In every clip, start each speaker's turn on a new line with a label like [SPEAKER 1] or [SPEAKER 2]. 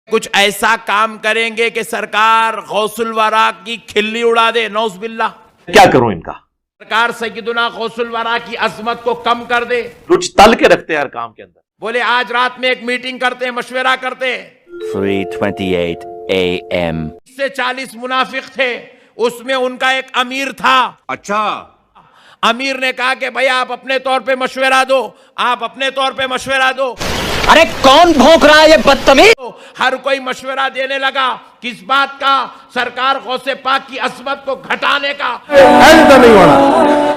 [SPEAKER 1] کچھ ایسا کام کریں گے کہ سرکار غوث الورا کی کھلی اڑا دے، نعوذ باللہ۔
[SPEAKER 2] کیا کروں ان کا؟
[SPEAKER 1] سرکار سیدنا غوث الورا کی عظمت کو کم کر دے،
[SPEAKER 2] کچھ تل کے رکھتے ہیں ہر کام کے اندر۔
[SPEAKER 1] بولے آج رات میں ایک میٹنگ کرتے ہیں، مشورہ کرتے ہیں۔
[SPEAKER 3] 3:28 a.m.
[SPEAKER 1] اس سے 40 منافق تھے، اس میں ان کا ایک امیر تھا۔
[SPEAKER 4] اچھا،
[SPEAKER 1] امیر نے کہا کہ بھائی آپ اپنے طور پہ مشورہ دو، آپ اپنے طور پہ مشورہ دو۔
[SPEAKER 5] ارے کون بھونک رہا ہے یہ بدتمیز؟
[SPEAKER 1] ہر کوئی مشورہ دینے لگا، کس بات کا؟ سرکار غوث پاک کی عظمت کو گھٹانے کا۔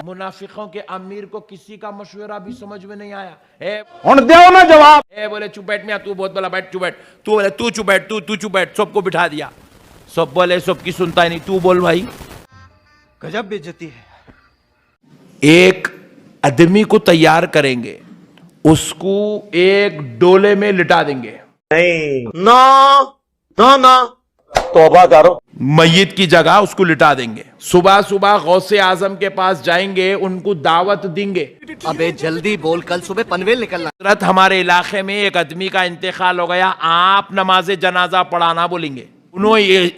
[SPEAKER 1] منافقوں کے امیر کو کسی کا مشورہ بھی سمجھ میں نہیں آیا۔
[SPEAKER 4] دیو نا جواب۔
[SPEAKER 1] بولے چپ بیٹھ میاں، تو بہت بڑا، بیٹھ چپ بیٹھ۔ تو بولے تو چپ بیٹھ، تو چپ بیٹھ۔ سب کو بٹھا دیا، سب بولے سب کی سنتا ہی نہیں، تو بول بھائی۔
[SPEAKER 4] گجب بےعزتی ہے۔
[SPEAKER 1] ایک آدمی کو تیار کریں گے، اس کو ایک ڈولے میں لٹا دیں گے،
[SPEAKER 2] توبہ کرو۔
[SPEAKER 1] میت کی جگہ اس کو لٹا دیں گے۔ صبح صبح غوث اعظم کے پاس جائیں گے، ان کو دعوت دیں گے۔
[SPEAKER 5] ابے جلدی بول، کل صبح پنویل نکلنا۔
[SPEAKER 1] حضرت ہمارے علاقے میں ایک آدمی کا انتقال ہو گیا، آپ نماز جنازہ پڑھانا بولیں گے۔ انہوں یہ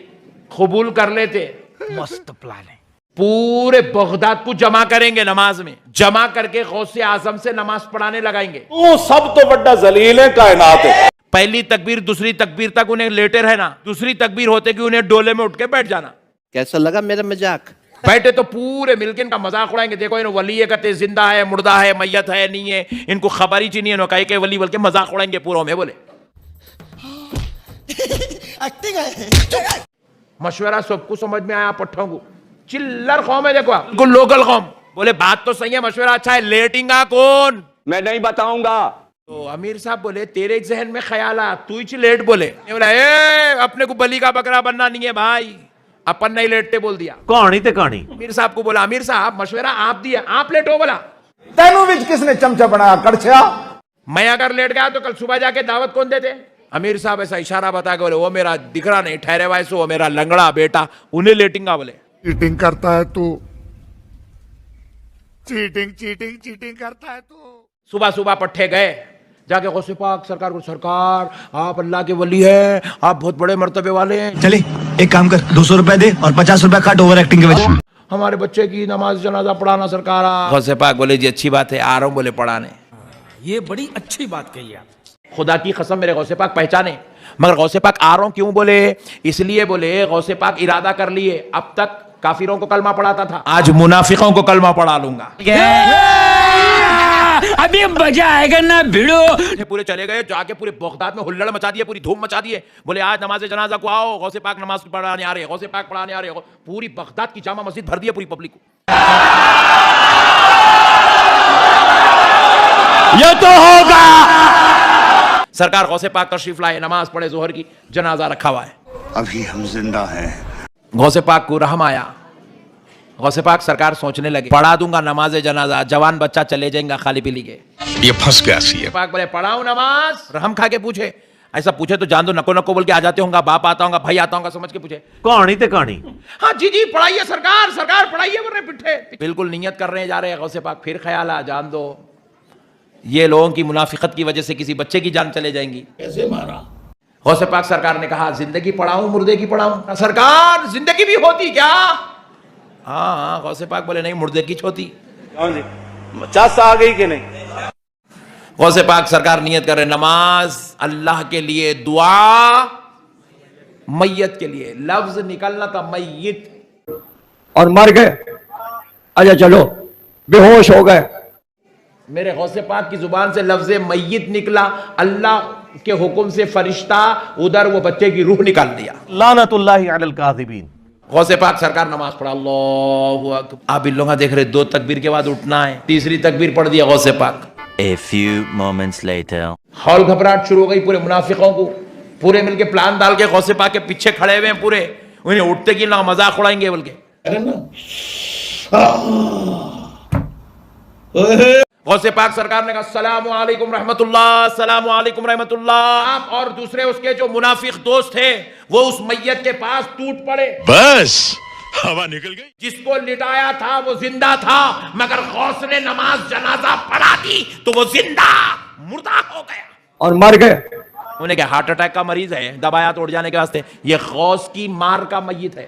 [SPEAKER 1] قبول کر لیتے،
[SPEAKER 5] مست پلان ہے۔
[SPEAKER 1] پورے بغداد کو جمع کریں گے، نماز میں جمع کر کے غوث اعظم سے نماز پڑھانے لگائیں گے۔
[SPEAKER 2] تو سب تو بڑا ذلیل ہے کائنات ہے۔
[SPEAKER 1] پہلی تکبیر دوسری تکبیر تک انہیں لیٹے رہنا، دوسری تکبیر ہوتے کہ انہیں ڈولے میں اٹھ کے بیٹھ جانا۔
[SPEAKER 5] کیسا لگا میرا مذاق؟
[SPEAKER 1] بیٹھے تو پورے مل کے ان کا مذاق اڑائیں گے، دیکھو انہوں ولی کہتے زندہ ہے، مردہ ہے، میت ہے، نہیں ہے، ان کو خبر ہی نہیں ہے، انہوں کہے کہ ولی، بلکہ مذاق اڑائیں گے پوروں میں۔ بولے مشورہ سب کو سمجھ میں آیا، پٹھوں کو چلر قوم ہے، دیکھو ان کو لوکل قوم۔ بولے بات تو صحیح ہے، مشورہ اچھا ہے، لیٹیں گا کون؟
[SPEAKER 4] میں نہیں بتاؤں گا۔
[SPEAKER 1] تو امیر صاحب بولے تیرے ذہن میں خیالات، تو ہی لیٹ بولے۔ بولا اپنے کو بلی کا بکرا بننا نہیں ہے بھائی، اپن نہیں لیٹتے بول دیا۔
[SPEAKER 2] کہانی تے کہانی۔
[SPEAKER 1] امیر صاحب کو بولا امیر صاحب مشورہ آپ دیا، آپ لیٹو۔ بولا
[SPEAKER 4] تینوں وچ کس نے چمچا بنایا کڑچیا؟
[SPEAKER 1] میں اگر لیٹ گیا تو کل صبح جا کے دعوت کون دیتے؟ امیر صاحب ایسا اشارہ بتا کے بولے وہ میرا دکھ رہا نہیں، ٹھہرے وائے سو، وہ میرا لنگڑا بیٹا، انہیں لیٹیں گا۔ بولے
[SPEAKER 6] چیٹنگ کرتا ہے تو، چیٹنگ کرتا ہے تو۔
[SPEAKER 1] صبح صبح پٹھے گئے، جا کے غوث پاک سرکار کو، سرکار آپ اللہ کے ولی ہیں، آپ بہت بڑے مرتبے والے ہیں،
[SPEAKER 7] چلے ایک کام کر، 200 روپے دے اور 50 روپے کاٹ اوور ایکٹنگ کے وجہ۔
[SPEAKER 1] ہمارے بچے کی نماز جنازہ پڑھانا سرکار۔ غوث پاک بولے جی اچھی بات ہے، آ رہا ہوں بولے پڑھانے۔
[SPEAKER 5] یہ بڑی اچھی بات کہی آپ۔
[SPEAKER 1] خدا کی قسم میرے غوث پاک پہچانے، مگر غوث پاک آ رہا ہوں کیوں؟ بولے اس لیے، بولے غوث پاک ارادہ کر لیے اب تک کافروں کو کلمہ پڑھاتا تھا، آج منافقوں کو کلمہ پڑھا لوں گا۔
[SPEAKER 5] ابھی مزہ آئے گا نا بھیڑو۔
[SPEAKER 1] پورے چلے گئے، جا کے پورے بغداد میں ہلڑ مچا دیے، پوری دھوم مچا دیے۔ بولے آج نماز جنازہ کو آؤ، غوث پاک نماز پڑھانے آ رہے، غوث پاک پڑھانے آ رہے۔ پوری بغداد کی جامع مسجد بھر دیا پوری پبلک کو۔ یہ تو ہوگا۔ سرکار غوث پاک تشریف لائے، نماز پڑھے، ظہر کی جنازہ رکھا ہوا ہے۔
[SPEAKER 6] ابھی ہم زندہ ہیں۔
[SPEAKER 1] غوث پاک کو رحم آیا، غوث پاک سرکار سوچنے لگے پڑھا دوں گا نماز جنازہ، جوان بچہ چلے جائیں گا خالی پیلی کے۔
[SPEAKER 6] یہ پھنس گیا سی ہے۔
[SPEAKER 1] پاک بولے پڑھاؤں نماز؟ رحم کھا کے پوچھے، ایسا پوچھے تو جان دو نکو نکو بول کے آ جاتے ہوں گا، باپ آتا ہوں گا، بھائی آتا ہوں گا، سمجھ کے پوچھے
[SPEAKER 2] کہانی تے کہانی۔
[SPEAKER 1] ہاں جی جی پڑھائیے سرکار، سرکار پڑھائیے، بول رہے پٹھے بالکل نیت کر رہے جا رہے ہیں۔ غوث پاک پھر خیال آ، جان دو یہ لوگوں کی منافقت کی وجہ سے کسی بچے کی جان چلے جائیں گی، کیسے مارا؟ غوث پاک سرکار نے کہا زندگی پڑھاؤں مردے کی پڑھاؤں؟ سرکار زندگی بھی ہوتی کیا؟ ہاں غوث پاک بولے نہیں، مردے کی ہوتی۔
[SPEAKER 2] چس آ گئی کہ نہیں؟
[SPEAKER 1] غوث پاک سرکار نیت کر رہے نماز اللہ کے لیے، دعا میت کے لیے۔ لفظ نکلنا تھا میت،
[SPEAKER 5] اور مر گئے، اچھا چلو بے ہوش ہو گئے۔
[SPEAKER 1] میرے غوث پاک کی زبان سے لفظ میت نکلا، اللہ کے حکم سے فرشتہ ادھر وہ بچے کی روح نکال دیا۔
[SPEAKER 2] لعنت اللہ علی الکاذبین۔
[SPEAKER 1] غوث پاک سرکار نماز پڑھا، اللہ اکبر۔ آپ ان لوگوں دیکھ رہے 2 تکبیر کے بعد اٹھنا ہے، تیسری تکبیر پڑھ دیا Ghaus Pak.
[SPEAKER 3] A few moments later.
[SPEAKER 1] Hall گھبراہٹ شروع ہو گئی پورے منافقوں کو، پورے مل کے پلان ڈال کے غوث پاک کے پیچھے کھڑے ہوئے ہیں پورے، انہیں اٹھتے کی نہ مذاق اڑائیں گے بلکہ۔ غوث پاک سرکار نے کہا السلام علیکم رحمت اللہ، السلام علیکم رحمت اللہ۔ آپ اور دوسرے اس کے جو منافق دوست تھے وہ اس میت کے پاس ٹوٹ پڑے،
[SPEAKER 6] بس ہوا نکل گئی۔
[SPEAKER 1] جس کو لٹایا تھا وہ زندہ تھا، مگر غوث نے نماز جنازہ پڑھا دی تو وہ زندہ مردہ ہو گیا۔
[SPEAKER 5] اور مر گئے،
[SPEAKER 1] انہیں کہا ہارٹ اٹیک کا مریض ہے، دبایا توڑ جانے کے واسطے، یہ غوث کی مار کا میت ہے۔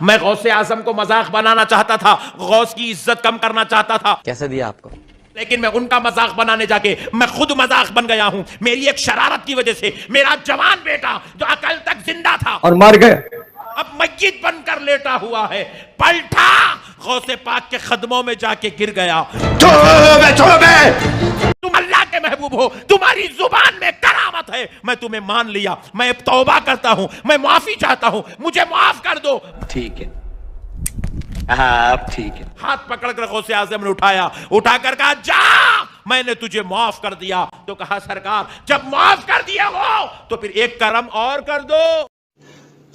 [SPEAKER 1] میں غوث اعظم کو مذاق بنانا چاہتا تھا، غوث کی عزت کم کرنا چاہتا تھا،
[SPEAKER 8] کیسے دیا آپ کو؟
[SPEAKER 1] لیکن میں ان کا مذاق بنانے جا کے میں خود مذاق بن گیا ہوں۔ میری ایک شرارت کی وجہ سے میرا جوان بیٹا جو عقل تک زندہ تھا
[SPEAKER 5] اور مار گئے۔
[SPEAKER 1] اب میت بن کر لیٹا ہوا ہے، پلٹا غوث پاک کے قدموں میں جا کے گر گیا۔ تم اللہ کے محبوب ہو، تمہاری زبان میں کرامت ہے، میں تمہیں مان لیا، میں توبہ کرتا ہوں، میں معافی چاہتا ہوں، مجھے معاف کر دو۔
[SPEAKER 8] ٹھیک ہے آپ ٹھیک ہے۔
[SPEAKER 1] ہاتھ پکڑ کر غوث اعظم نے اٹھا کر کہا جا میں نے تجھے معاف کر دیا۔ تو کہا سرکار جب معاف کر دیا ہو تو پھر ایک کرم اور کر دو۔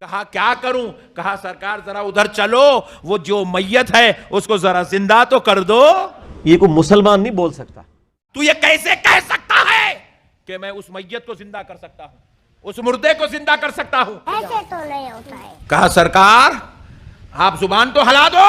[SPEAKER 1] کہا کیا کروں؟ کہا سرکار ذرا ادھر چلو، وہ جو میت ہے اس کو ذرا زندہ تو کر دو۔
[SPEAKER 2] یہ کوئی مسلمان نہیں بول سکتا۔
[SPEAKER 1] تو یہ کیسے کہہ سکتا ہے کہ میں اس میت کو زندہ کر سکتا ہوں، اس مردے کو زندہ کر سکتا ہوں؟
[SPEAKER 9] ایسے تو نہیں ہوتا ہے۔
[SPEAKER 1] کہا سرکار آپ زبان تو ہلا دو،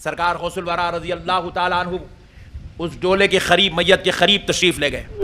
[SPEAKER 1] سرکار غوث الورا رضی اللہ تعالیٰ عنہ اس ڈولے کے قریب، میت کے قریب تشریف لے گئے۔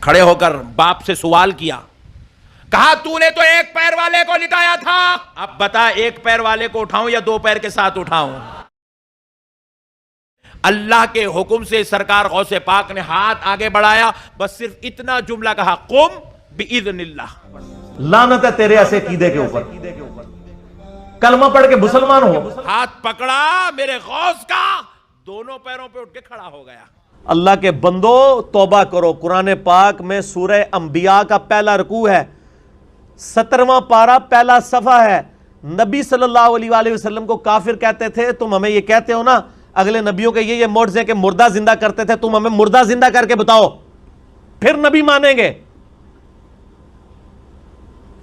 [SPEAKER 1] کھڑے ہو کر باپ سے سوال کیا، کہا تو نے تو ایک پیر والے کو لٹایا تھا، اب بتا ایک پیر والے کو اٹھاؤں یا دو پیر کے ساتھ اٹھاؤں؟ اللہ کے حکم سے سرکار غوث پاک نے ہاتھ آگے بڑھایا، بس صرف اتنا جملہ کہا قم بإذن اللہ۔
[SPEAKER 2] لعنت ہے تیرے ایسے عقیدے کے اوپر، کلمہ پڑھ کے مسلمان ہو۔
[SPEAKER 1] ہاتھ پکڑا میرے غوث کا، دونوں پیروں پہ اٹھ کے کھڑا ہو گیا۔
[SPEAKER 2] اللہ کے بندو توبہ کرو۔ قرآن پاک میں سورہ انبیاء کا پہلا رکوع ہے، 17واں پارہ پہلا صفحہ ہے۔ نبی صلی اللہ علیہ وآلہ وسلم کو کافر کہتے تھے، تم ہمیں یہ کہتے ہو نا اگلے نبیوں کے یہ معجزے کہ مردہ زندہ کرتے تھے، تم ہمیں مردہ زندہ کر کے بتاؤ پھر نبی مانیں گے۔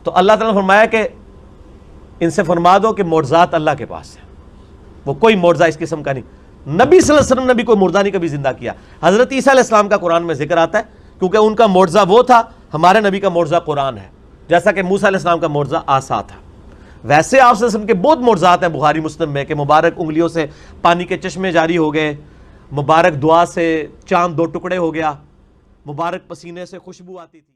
[SPEAKER 2] تو اللہ تعالیٰ نے فرمایا کہ ان سے فرما دو کہ معجزات اللہ کے پاس ہے، وہ کوئی معجزہ اس قسم کا نہیں۔ نبی صلی اللہ علیہ وسلم نے بھی کوئی مردہ نہیں کبھی زندہ کیا۔ حضرت عیسیٰ علیہ السلام کا قرآن میں ذکر آتا ہے کیونکہ ان کا معجزہ وہ تھا، ہمارے نبی کا معجزہ قرآن ہے، جیسا کہ موسیٰ علیہ السلام کا معجزہ عصا تھا۔ ویسے آپ صلی اللہ علیہ وسلم کے بہت معجزات ہیں بخاری مسلم میں، کہ مبارک انگلیوں سے پانی کے چشمے جاری ہو گئے، مبارک دعا سے چاند دو ٹکڑے ہو گیا، مبارک پسینے سے خوشبو آتی تھی۔